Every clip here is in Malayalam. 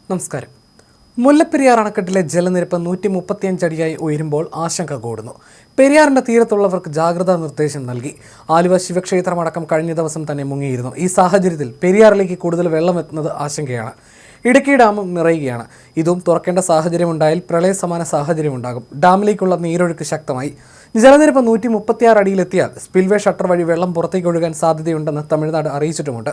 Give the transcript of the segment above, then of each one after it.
നമസ്കാരം. മുല്ലപ്പെരിയാർ അണക്കെട്ടിലെ ജലനിരപ്പ് 135 അടിയായി ഉയരുമ്പോൾ ആശങ്ക കൂടുന്നു. പെരിയാറിന്റെ തീരത്തുള്ളവർക്ക് ജാഗ്രതാ നിർദ്ദേശം നൽകി. ആലുവ ശിവക്ഷേത്രമടക്കം കഴിഞ്ഞ ദിവസം തന്നെ മുങ്ങിയിരുന്നു. ഈ സാഹചര്യത്തിൽ പെരിയാറിലേക്ക് കൂടുതൽ വെള്ളം എത്തുന്നത് ആശങ്കയാണ്. ഇടുക്കി ഡാമും നിറയുകയാണ്. ഇതും തുറക്കേണ്ട സാഹചര്യമുണ്ടായാൽ പ്രളയ സമാന സാഹചര്യമുണ്ടാകും. ഡാമിലേക്കുള്ള നീരൊഴുക്ക് ശക്തമായി. ജലനിരപ്പ് 136 അടിയിലെത്തിയാൽ സ്പിൽവേ ഷട്ടർ വഴി വെള്ളം പുറത്തേക്ക് ഒഴുകാൻ സാധ്യതയുണ്ടെന്ന് തമിഴ്നാട് അറിയിച്ചിട്ടുമുണ്ട്.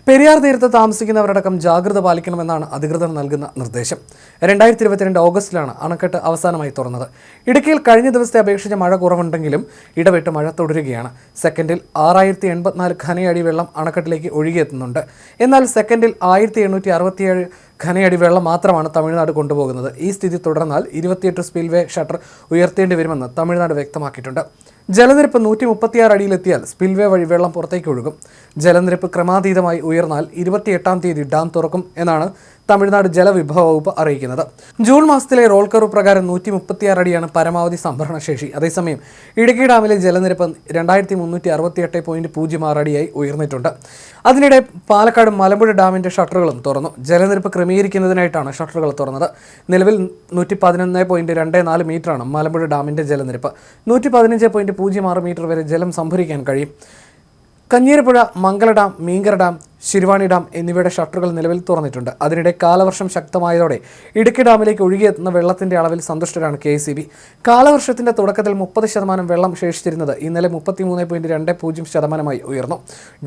പെരിയാർ തീരത്ത് താമസിക്കുന്നവരടക്കം ജാഗ്രത പാലിക്കണമെന്നാണ് അധികൃതർ നൽകുന്ന നിർദ്ദേശം. 2022 ഓഗസ്റ്റിലാണ് അണക്കെട്ട് അവസാനമായി തുറന്നത്. ഇടുക്കിയിൽ കഴിഞ്ഞ ദിവസത്തെ അപേക്ഷിച്ച് മഴ കുറവുണ്ടെങ്കിലും ഇടവിട്ട് മഴ തുടരുകയാണ്. സെക്കൻഡിൽ 6084 ഘനയടി വെള്ളം അണക്കെട്ടിലേക്ക് ഒഴുകിയെത്തുന്നുണ്ട്. എന്നാൽ സെക്കൻഡിൽ 1867 ഘനയടി വെള്ളം മാത്രമാണ് തമിഴ്നാട് കൊണ്ടുപോകുന്നത്. ഈ സ്ഥിതി തുടർന്നാൽ 28 സ്പിൽവേ ഷട്ടർ ഉയർത്തേണ്ടി വരുമെന്ന് തമിഴ്നാട് വ്യക്തമാക്കിയിട്ടുണ്ട്. ജലനിരപ്പ് 136 അടിയിലെത്തിയാൽ സ്പിൽവേ വഴി വെള്ളം പുറത്തേക്ക് ഒഴുകും. ജലനിരപ്പ് ക്രമാതീതമായി ഉയർന്നാൽ 28-ാം തീയതി ഡാം തുറക്കും എന്നാണ് തമിഴ്നാട് ജലവിഭവ വകുപ്പ് അറിയിക്കുന്നത്. ജൂൺ മാസത്തിലെ റോൾ കർവ് പ്രകാരം 136 അടിയാണ് പരമാവധി സംഭരണശേഷി. അതേസമയം ഇടുക്കി ഡാമിലെ ജലനിരപ്പ് 2368.06 അടിയായി ഉയർന്നിട്ടുണ്ട്. അതിനിടെ പാലക്കാട് മലമ്പുഴ ഡാമിന്റെ ഷട്ടറുകളും തുറന്നു. ജലനിരപ്പ് ക്രമീകരിക്കുന്നതിനായിട്ടാണ് ഷട്ടറുകൾ തുറന്നത്. നിലവിൽ 111.24 മീറ്ററാണ് മലമ്പുഴ ഡാമിന്റെ ജലനിരപ്പ്. 115.06 മീറ്റർ വരെ ജലം സംഭരിക്കാൻ കഴിയും. Kanjirapuzha, Mangalam dam, Meenkara dam, Siruvani dam എന്നിവയുടെ ഷട്ടറുകൾ നിലവിൽ തുറന്നിട്ടുണ്ട്. അതിനിടെ കാലവർഷം ശക്തമായതോടെ ഇടുക്കി ഡാമിലേക്ക് ഒഴുകിയെത്തുന്ന വെള്ളത്തിന്റെ അളവിൽ സന്തുഷ്ടരാണ് KCB. കാലവർഷത്തിന്റെ തുടക്കത്തിൽ 30% വെള്ളം ശേഷിച്ചിരുന്നത് ഇന്നലെ 33.20% ഉയർന്നു.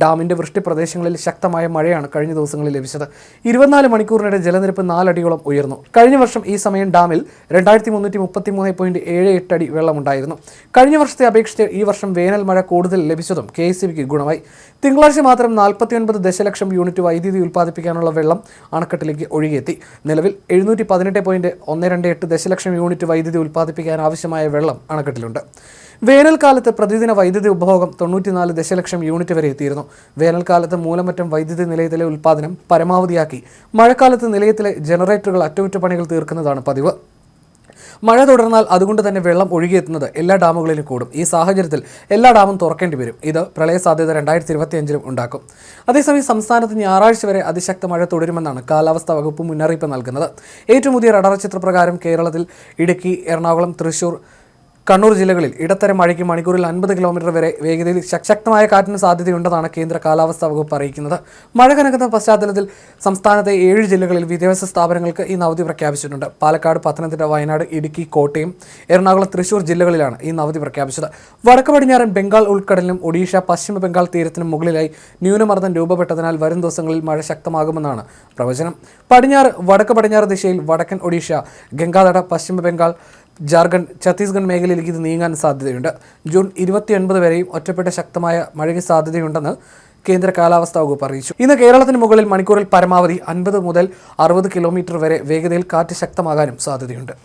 ഡാമിന്റെ വൃഷ്ടി പ്രദേശങ്ങളിൽ ശക്തമായ മഴയാണ് കഴിഞ്ഞ ദിവസങ്ങളിൽ ലഭിച്ചത്. 24 മണിക്കൂറിനിടെ ജലനിരപ്പ് 4 അടിയോളം ഉയർന്നു. കഴിഞ്ഞ വർഷം ഈ സമയം ഡാമിൽ 2333.78 അടി വെള്ളമുണ്ടായിരുന്നു. കഴിഞ്ഞ വർഷത്തെ അപേക്ഷിച്ച് ഈ വർഷം വേനൽ മഴ കൂടുതൽ ലഭിച്ചതും KCBക്ക് ഗുണമായി. തിങ്കളാഴ്ച മാത്രം 49 ദശലക്ഷം യൂണിറ്റ് വൈദ്യുതി ഉൽപ്പാദിപ്പിക്കാനുള്ള വെള്ളം അണക്കെട്ടിലേക്ക് ഒഴുകിയെത്തി. നിലവിൽ 718.128 ദശലക്ഷം യൂണിറ്റ് വൈദ്യുതി ഉൽപ്പാദിപ്പിക്കാൻ ആവശ്യമായ വെള്ളം അണക്കെട്ടിലുണ്ട്. വേനൽക്കാലത്ത് പ്രതിദിന വൈദ്യുതി ഉപഭോഗം 94 ദശലക്ഷം യൂണിറ്റ് വരെ എത്തിയിരുന്നു. വേനൽക്കാലത്ത് മൂലമറ്റം വൈദ്യുതി നിലയത്തിലെ ഉൽപ്പാദനം പരമാവധിയാക്കി മഴക്കാലത്ത് നിലയത്തിലെ ജനറേറ്ററുകൾ അറ്റകുറ്റപ്പണികൾ തീർക്കുന്നതാണ് പതിവ്. മഴ തുടർന്നാൽ അതുകൊണ്ട് തന്നെ വെള്ളം ഒഴുകിയെത്തുന്നത് എല്ലാ ഡാമുകളിലും കൂടും. ഈ സാഹചര്യത്തിൽ എല്ലാ ഡാമും തുറക്കേണ്ടി വരും. ഇത് പ്രളയ സാധ്യത 2025 ഉണ്ടാക്കും. അതേസമയം സംസ്ഥാനത്ത് ഞായറാഴ്ച വരെ അതിശക്ത മഴ തുടരുമെന്നാണ് കാലാവസ്ഥാ വകുപ്പ് മുന്നറിയിപ്പ് നൽകുന്നത്. ഏറ്റവും പുതിയ റഡാർ ചിത്രപ്രകാരം കേരളത്തിൽ ഇടുക്കി, എറണാകുളം, തൃശൂർ, കണ്ണൂർ ജില്ലകളിൽ ഇടത്തരം മഴയ്ക്ക് മണിക്കൂറിൽ 50 കിലോമീറ്റർ വരെ വേഗതയിൽ ശക്തമായ കാറ്റിന് സാധ്യതയുണ്ടെന്നാണ് കേന്ദ്ര കാലാവസ്ഥാ വകുപ്പ് അറിയിക്കുന്നത്. മഴ കനക്കുന്ന പശ്ചാത്തലത്തിൽ സംസ്ഥാനത്തെ 7 ജില്ലകളിൽ വിദ്യാഭ്യാസ സ്ഥാപനങ്ങൾക്ക് ഇന്ന് അവധി പ്രഖ്യാപിച്ചിട്ടുണ്ട്. പാലക്കാട്, പത്തനംതിട്ട, വയനാട്, ഇടുക്കി, കോട്ടയം, എറണാകുളം, തൃശൂർ ജില്ലകളിലാണ് ഇന്ന് അവധി പ്രഖ്യാപിച്ചത്. വടക്ക് പടിഞ്ഞാറൻ ബംഗാൾ ഉൾക്കടലിനും ഒഡീഷ, പശ്ചിമ ബംഗാൾ തീരത്തിനും മുകളിലായി ന്യൂനമർദ്ദം രൂപപ്പെട്ടതിനാൽ വരും ദിവസങ്ങളിൽ മഴ ശക്തമാകുമെന്നാണ് പ്രവചനം. വടക്ക് പടിഞ്ഞാറ് ദിശയിൽ വടക്കൻ ഒഡീഷ, ഗംഗാതട, പശ്ചിമ ബംഗാൾ, ജാർഖണ്ഡ്, ഛത്തീസ്ഗഡ് മേഖലയിലേക്ക് ഇത് നീങ്ങാൻ സാധ്യതയുണ്ട്. ജൂൺ 29 വരെയും ഒറ്റപ്പെട്ട ശക്തമായ മഴയ്ക്ക് സാധ്യതയുണ്ടെന്ന് കേന്ദ്ര കാലാവസ്ഥാ വകുപ്പ് അറിയിച്ചു. ഇന്ന് കേരളത്തിന് മുകളിൽ മണിക്കൂറിൽ പരമാവധി 50 മുതൽ 60 കിലോമീറ്റർ വരെ വേഗതയിൽ കാറ്റ് ശക്തമാകാനും സാധ്യതയുണ്ട്.